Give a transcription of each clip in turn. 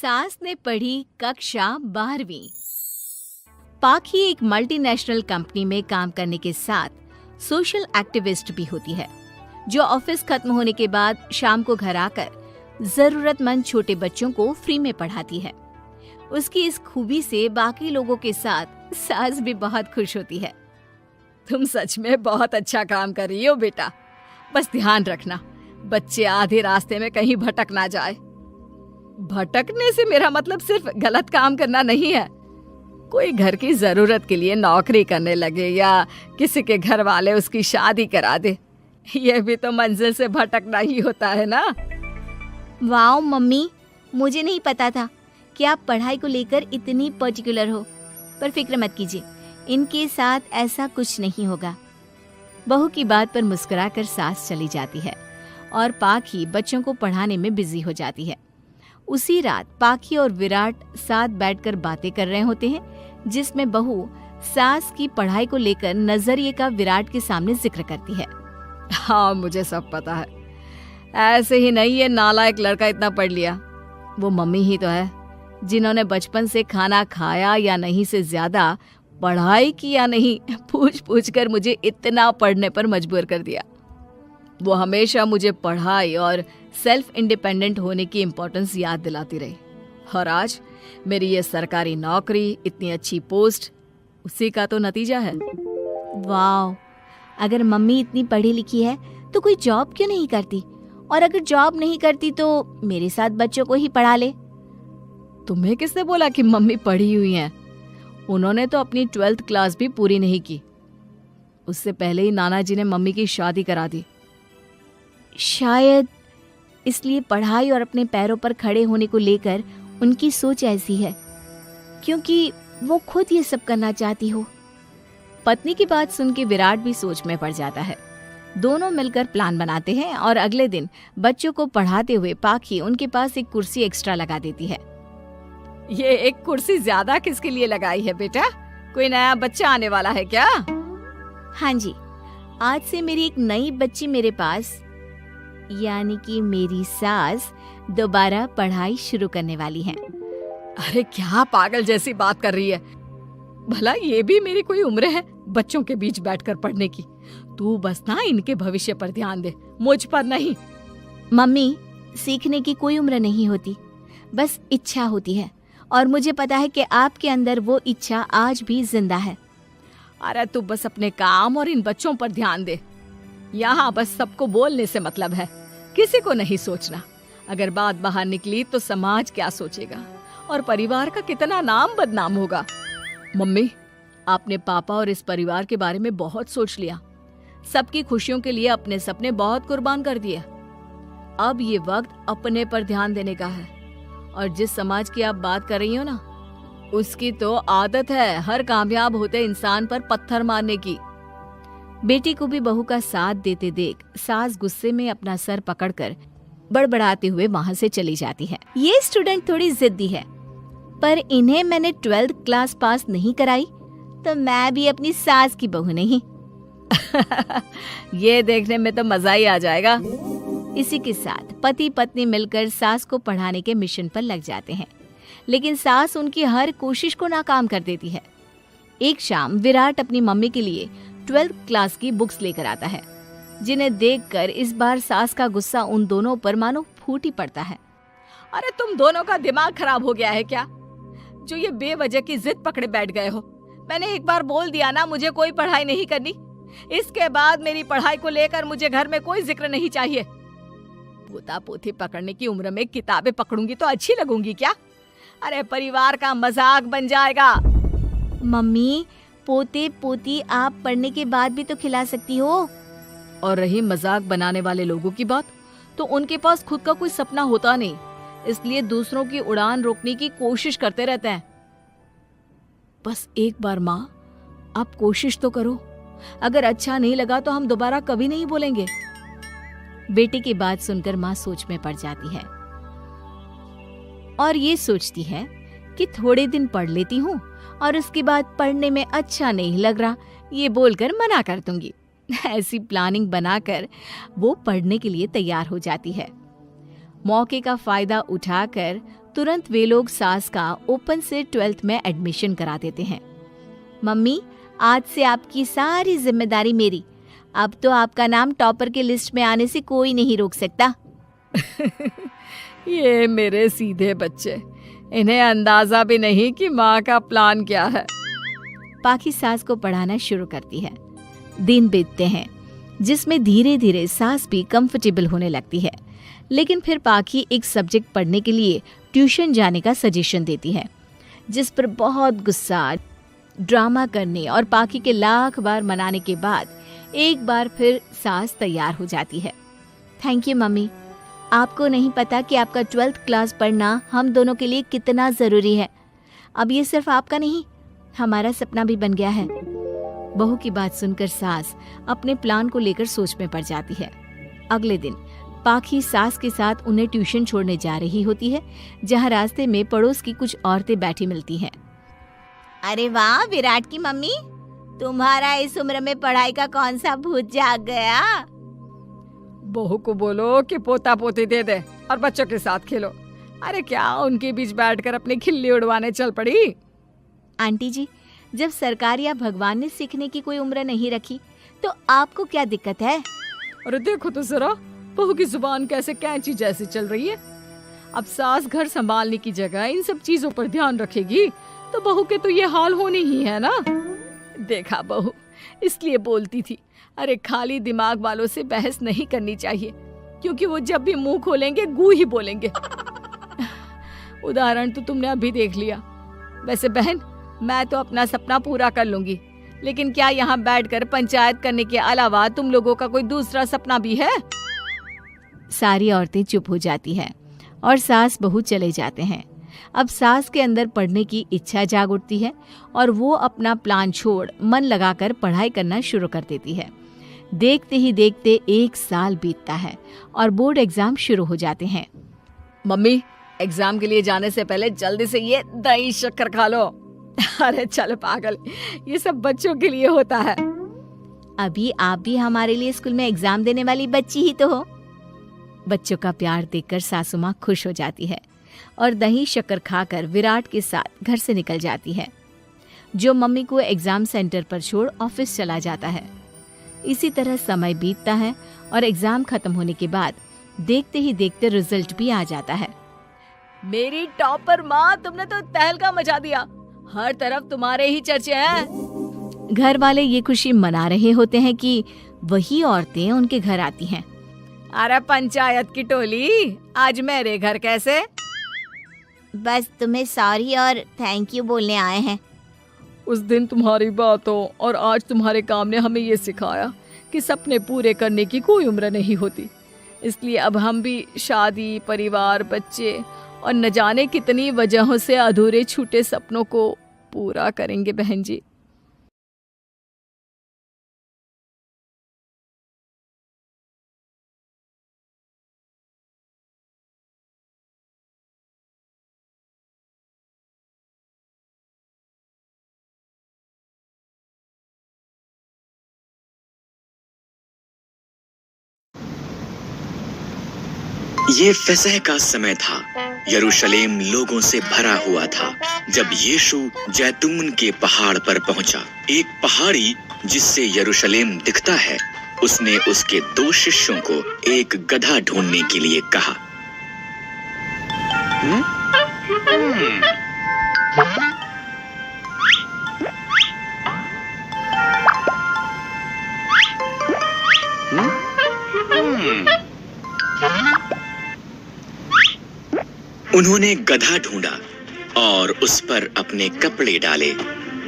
सास ने पढ़ी कक्षा 12वीं। पाखी एक मल्टीनेशनल कंपनी में काम करने के साथ सोशल एक्टिविस्ट भी होती है, जो ऑफिस खत्म होने के बाद शाम को घर आकर जरूरतमंद छोटे बच्चों को फ्री में पढ़ाती है। उसकी इस खूबी से बाकी लोगों के साथ सास भी बहुत खुश होती है। तुम सच में बहुत अच्छा काम कर रही हो बेटा, बस ध्यान रखना बच्चे आधे रास्ते में कहीं भटक ना जाए। भटकने से मेरा मतलब सिर्फ गलत काम करना नहीं है। कोई घर की जरूरत के लिए नौकरी करने लगे या किसी के घर वाले उसकी शादी करा दे, यह भी तो मंजिल से भटकना ही होता है ना। वाओ मम्मी, मुझे नहीं पता था कि आप पढ़ाई को लेकर इतनी पर्टिकुलर हो। पर फिक्र मत कीजिए, इनके साथ ऐसा कुछ नहीं होगा। बहू की बात पर मुस्कुराकर सास चली जाती है और पाखी बच्चों को पढ़ाने में बिजी हो जाती है। उसी रात पाखी और विराट साथ बैठकर बातें कर रहे होते हैं, जिसमें बहू सास की पढ़ाई को लेकर नजरिए का विराट के सामने जिक्र करती है। हाँ, मुझे सब पता है। ऐसे ही नहीं ये नालायक लड़का इतना पढ़ लिया। वो मम्मी ही तो है जिन्होंने बचपन से खाना खाया या नहीं से ज्यादा पढ़ाई की या नहीं पूछ पूछ कर मुझे इतना पढ़ने पर मजबूर कर दिया। वो हमेशा मुझे पढ़ाई और सेल्फ इंडिपेंडेंट होने की इम्पोर्टेंस याद दिलाती रही, और आज मेरी ये सरकारी नौकरी, इतनी अच्छी पोस्ट, उसी का तो नतीजा है। वाह, अगर मम्मी इतनी पढ़ी लिखी है तो कोई जॉब क्यों नहीं करती? और अगर जॉब नहीं करती तो मेरे साथ बच्चों को ही पढ़ा ले। तुम्हें किसने बोला कि मम्मी पढ़ी हुई हैं? उन्होंने तो अपनी 12th क्लास भी पूरी नहीं की। उससे पहले ही नाना जी ने मम्मी की शादी करा दी। शायद इसलिए पढ़ाई और अपने पैरों पर खड़े होने को लेकर उनकी सोच ऐसी है, क्योंकि वो खुद ये सब करना चाहती हो। पत्नी की बात सुन के विराट भी सोच में पड़ जाता है। दोनों मिलकर प्लान बनाते हैं और अगले दिन बच्चों को पढ़ाते हुए पाखी उनके पास एक कुर्सी एक्स्ट्रा लगा देती है। ये एक कुर्सी ज्यादा किसके लिए लगाई है बेटा? कोई नया बच्चा आने वाला है क्या? हाँ जी, आज से मेरी एक नई बच्ची मेरे पास, यानी कि मेरी सास, दोबारा पढ़ाई शुरू करने वाली हैं। अरे क्या पागल जैसी बात कर रही है? भला ये भी मेरी कोई उम्र है बच्चों के बीच बैठकर पढ़ने की? तू बस ना इनके भविष्य पर ध्यान दे, मुझ पर नहीं। मम्मी, सीखने की कोई उम्र नहीं होती, बस इच्छा होती है, और मुझे पता है कि आपके अंदर वो इच्छा आज भी जिंदा है। अरे तू बस अपने काम और इन बच्चों पर ध्यान दे। यहाँ बस सबको बोलने से मतलब है, किसी को नहीं सोचना। अगर बात बाहर निकली तो समाज क्या सोचेगा और परिवार का कितना नाम बदनाम होगा। मम्मी, आपने पापा और इस परिवार के बारे में बहुत सोच लिया। सबकी खुशियों के लिए अपने सपने बहुत कुर्बान कर दिए। अब ये वक्त अपने पर ध्यान देने का है। और जिस समाज की आप बात कर रही हो ना, उसकी तो आदत है हर कामयाब होते इंसान पर पत्थर मारने की। बेटी को भी बहू का साथ देते देख सास गुस्से में अपना सर पकड़कर बड़बड़ाते हुए वहां से चली जाती है। ये स्टूडेंट थोड़ी जिद्दी है, पर इन्हें मैंने 12th क्लास पास नहीं कराई तो मैं भी अपनी सास की बहू नहीं। ये देखने में तो मजा ही आ जाएगा। इसी के साथ पति पत्नी मिलकर सास को पढ़ाने के मिशन पर लग जाते हैं, लेकिन सास उनकी हर कोशिश को नाकाम कर देती है। एक शाम विराट अपनी मम्मी के लिए 12th क्लास की बुक्स लेकर आता है, जिन्हें देखकर इस बार सास का गुस्सा उन दोनों पर मानो फूट ही पड़ता है। अरे तुम दोनों का दिमाग खराब हो गया है क्या, जो ये बेवजह की जिद पकड़े बैठ गए हो? मैंने एक बार बोल दिया ना, मुझे कोई पढ़ाई नहीं करनी। इसके बाद मेरी पढ़ाई को लेकर मुझे घर में कोई जिक्र नहीं चाहिए। पोता पोती पकड़ने की उम्र में किताबें पकड़ूंगी तो अच्छी लगूंगी क्या? अरे परिवार का मजाक बन जाएगा। मम्मी, पोते पोती आप पढ़ने के बाद भी तो खिला सकती हो। और रही मजाक बनाने वाले लोगों की बात, तो उनके पास खुद का कोई सपना होता नहीं, इसलिए दूसरों की उड़ान रोकने की कोशिश करते रहते हैं। बस एक बार माँ, आप कोशिश तो करो। अगर अच्छा नहीं लगा तो हम दोबारा कभी नहीं बोलेंगे। बेटी की बात सुनकर माँ सोच में पड़ जाती है और ये सोचती है कि थोड़े दिन पढ़ लेती हूँ और उसके बाद पढ़ने में अच्छा नहीं लग रहा ये बोलकर मना कर दूंगी। ऐसी प्लानिंग बनाकर वो पढ़ने के लिए तैयार हो जाती है। मौके का फायदा उठाकर तुरंत वे लोग सास का ओपन से 12th में एडमिशन करा देते हैं। मम्मी, आज से आपकी सारी जिम्मेदारी मेरी। अब तो आपका नाम टॉपर के लिस्ट में आने से कोई नहीं रोक सकता। ये मेरे सीधे बच्चे, इन्हें अंदाजा भी नहीं कि माँ का प्लान क्या है। पाखी सास को पढ़ाना शुरू करती है। दिन बीतते हैं जिसमें धीरे धीरे सास भी कंफर्टेबल होने लगती है, लेकिन फिर पाखी एक सब्जेक्ट पढ़ने के लिए ट्यूशन जाने का सजेशन देती है, जिस पर बहुत गुस्सा, ड्रामा करने और पाखी के लाख बार मनाने के बाद एक बार फिर सास तैयार हो जाती है। थैंक यू मम्मी, आपको नहीं पता कि आपका 12th क्लास पढ़ना हम दोनों के लिए कितना ज़रूरी है। अब ये सिर्फ आपका नहीं, हमारा सपना भी बन गया है। बहू की बात सुनकर सास अपने प्लान को लेकर सोच में पड़ जाती है। अगले दिन पाखी सास के साथ उन्हें ट्यूशन छोड़ने जा रही होती है, जहाँ रास्ते में पड़ोस की कुछ औरतें बैठी मिलती हैं। अरे वाह विराट की मम्मी, तुम्हारा इस उम्र में पढ़ाई का कौन सा भूत जाग गया? बहू को बोलो कि पोता पोती दे दे और बच्चों के साथ खेलो। अरे क्या उनके बीच बैठकर अपनी खिल्ली उड़वाने चल पड़ी? आंटी जी, जब सरकार या भगवान ने सीखने की कोई उम्र नहीं रखी तो आपको क्या दिक्कत है? अरे देखो तो जरा, बहू की जुबान कैसे कैंची जैसी चल रही है। अब सास घर संभालने की जगह इन सब चीजों पर ध्यान रखेगी तो बहू के तो ये हाल होने ही है ना। देखा बहू, इसलिए बोलती थी, अरे खाली दिमाग वालों से बहस नहीं करनी चाहिए, क्योंकि वो जब भी मुंह खोलेंगे गू ही बोलेंगे। उदाहरण तो तुमने अभी देख लिया। वैसे बहन, मैं तो अपना सपना पूरा कर लूंगी, लेकिन क्या यहाँ बैठकर पंचायत करने के अलावा तुम लोगों का कोई दूसरा सपना भी है? सारी औरतें चुप हो जाती हैं और सास बहू चले जाते हैं। अब सास के अंदर पढ़ने की इच्छा जाग उठती है और वो अपना प्लान छोड़ मन लगाकर पढ़ाई करना शुरू कर देती है। देखते ही देखते 1 साल बीतता है और बोर्ड एग्जाम शुरू हो जाते हैं। मम्मी, एग्जाम के लिए जाने से पहले जल्दी से ये दही शक्कर खा लो। अरे चल पागल, ये सब बच्चों के लिए होता है। अभी आप भी हमारे लिए स्कूल में एग्जाम देने वाली बच्ची ही तो हो। बच्चों का प्यार देखकर सासू माँ खुश हो जाती है और दही शक्कर खाकर विराट के साथ घर से निकल जाती है, जो मम्मी को एग्जाम सेंटर पर छोड़ ऑफिस चला जाता है। इसी तरह समय बीतता है और एग्जाम खत्म होने के बाद देखते ही देखते रिजल्ट भी आ जाता है। मेरी टॉपर माँ, तुमने तो तहलका मचा दिया। हर तरफ तुम्हारे ही चर्चे हैं। घर वाले ये खुशी मना रहे होते हैं कि वही औरतें उनके घर आती हैं। अरे पंचायत की टोली, आज मेरे घर कैसे? बस तुम्हें सॉरी और थैंक यू बोलने आए हैं। उस दिन तुम्हारी बातों और आज तुम्हारे काम ने हमें ये सिखाया कि सपने पूरे करने की कोई उम्र नहीं होती। इसलिए अब हम भी शादी, परिवार, बच्चे और न जाने कितनी वजहों से अधूरे छूटे सपनों को पूरा करेंगे बहन जी। ये फसह का समय था। यरूशलेम लोगों से भरा हुआ था। जब यीशु जैतून के पहाड़ पर पहुंचा, एक पहाड़ी जिससे यरूशलेम दिखता है, उसने उसके 2 शिष्यों को एक गधा ढूंढने के लिए कहा। उन्होंने गधा ढूंढा और उस पर अपने कपड़े डाले।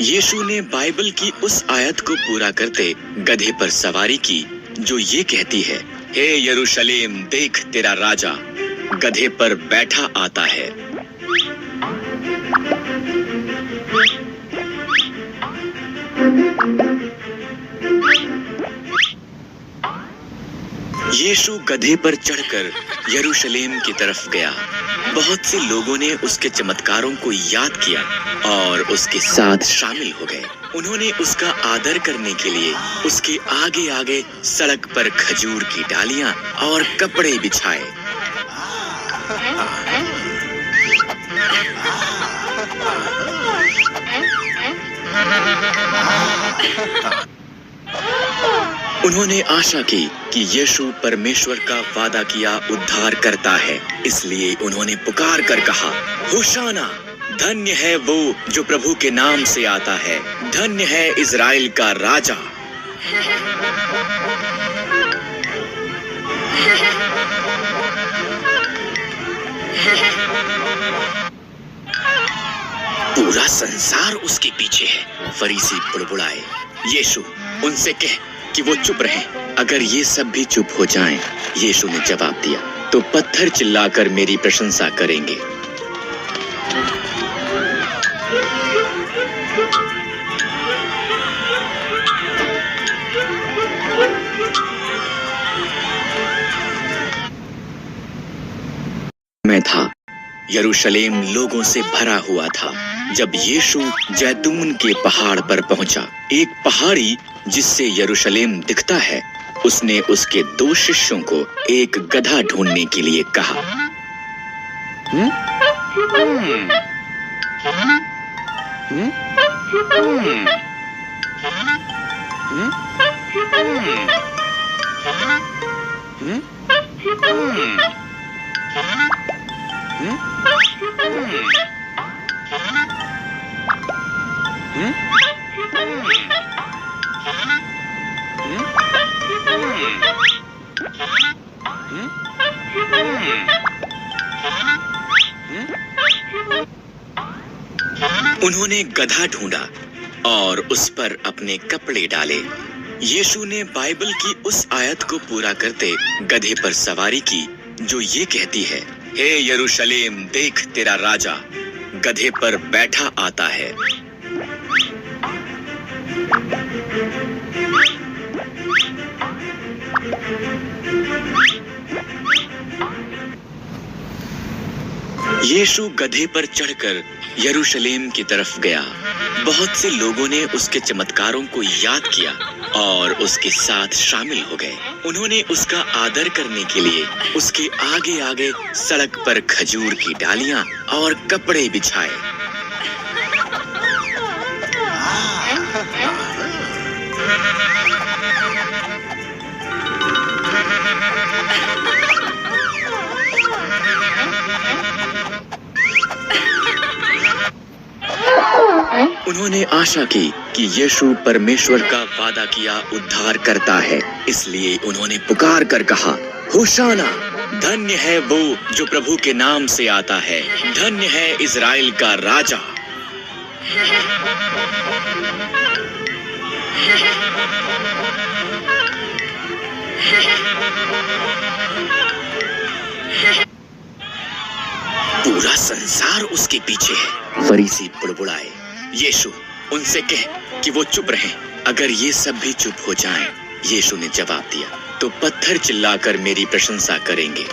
यीशु ने बाइबल की उस आयत को पूरा करते गधे पर सवारी की जो ये कहती है, हे यरूशलेम, देख तेरा राजा गधे पर बैठा आता है। यीशु गधे पर चढ़कर यरूशलेम की तरफ गया। बहुत से लोगों ने उसके चमत्कारों को याद किया और उसके साथ शामिल हो गए। उन्होंने उसका आदर करने के लिए उसके आगे आगे सड़क पर खजूर की डालियां और कपड़े बिछाए। उन्होंने आशा की कि यीशु परमेश्वर का वादा किया उद्धार करता है, इसलिए उन्होंने पुकार कर कहा, होशाना, धन्य है वो जो प्रभु के नाम से आता है, धन्य है इज़राइल का राजा। पूरा संसार उसके पीछे है। फरीसी बुड़बुड़ाए, यीशु, उनसे कह कि वो चुप रहें। अगर ये सब भी चुप हो जाएं, यीशु ने जवाब दिया, तो पत्थर चिल्लाकर मेरी प्रशंसा करेंगे। मैं था, यरूशलेम लोगों से भरा हुआ था। जब यीशु जैतून के पहाड़ पर पहुंचा, एक पहाड़ी जिससे यरूशलेम दिखता है, उसने उसके 2 शिष्यों को एक गधा ढूंढने के लिए कहा। उन्होंने गधा ढूंढा और उस पर अपने कपड़े डाले। यीशु ने बाइबल की उस आयत को पूरा करते गधे पर सवारी की जो ये कहती है, हे यरूशलेम, देख तेरा राजा गधे पर बैठा आता है। यीशु गधे पर चढ़कर यरूशलेम की तरफ गया। बहुत से लोगों ने उसके चमत्कारों को याद किया और उसके साथ शामिल हो गए। उन्होंने उसका आदर करने के लिए उसके आगे आगे सड़क पर खजूर की डालियां और कपड़े बिछाए। उन्होंने आशा की कि यीशु परमेश्वर का वादा किया उद्धार करता है, इसलिए उन्होंने पुकार कर कहा, होशाना, धन्य है वो जो प्रभु के नाम से आता है, धन्य है इज़राइल का राजा। पूरा संसार उसके पीछे है। फरीसी बुड़बुड़ाए, यीशु, उनसे कह कि वो चुप रहें। अगर ये सब भी चुप हो जाएं, यीशु ने जवाब दिया, तो पत्थर चिल्लाकर मेरी प्रशंसा करेंगे।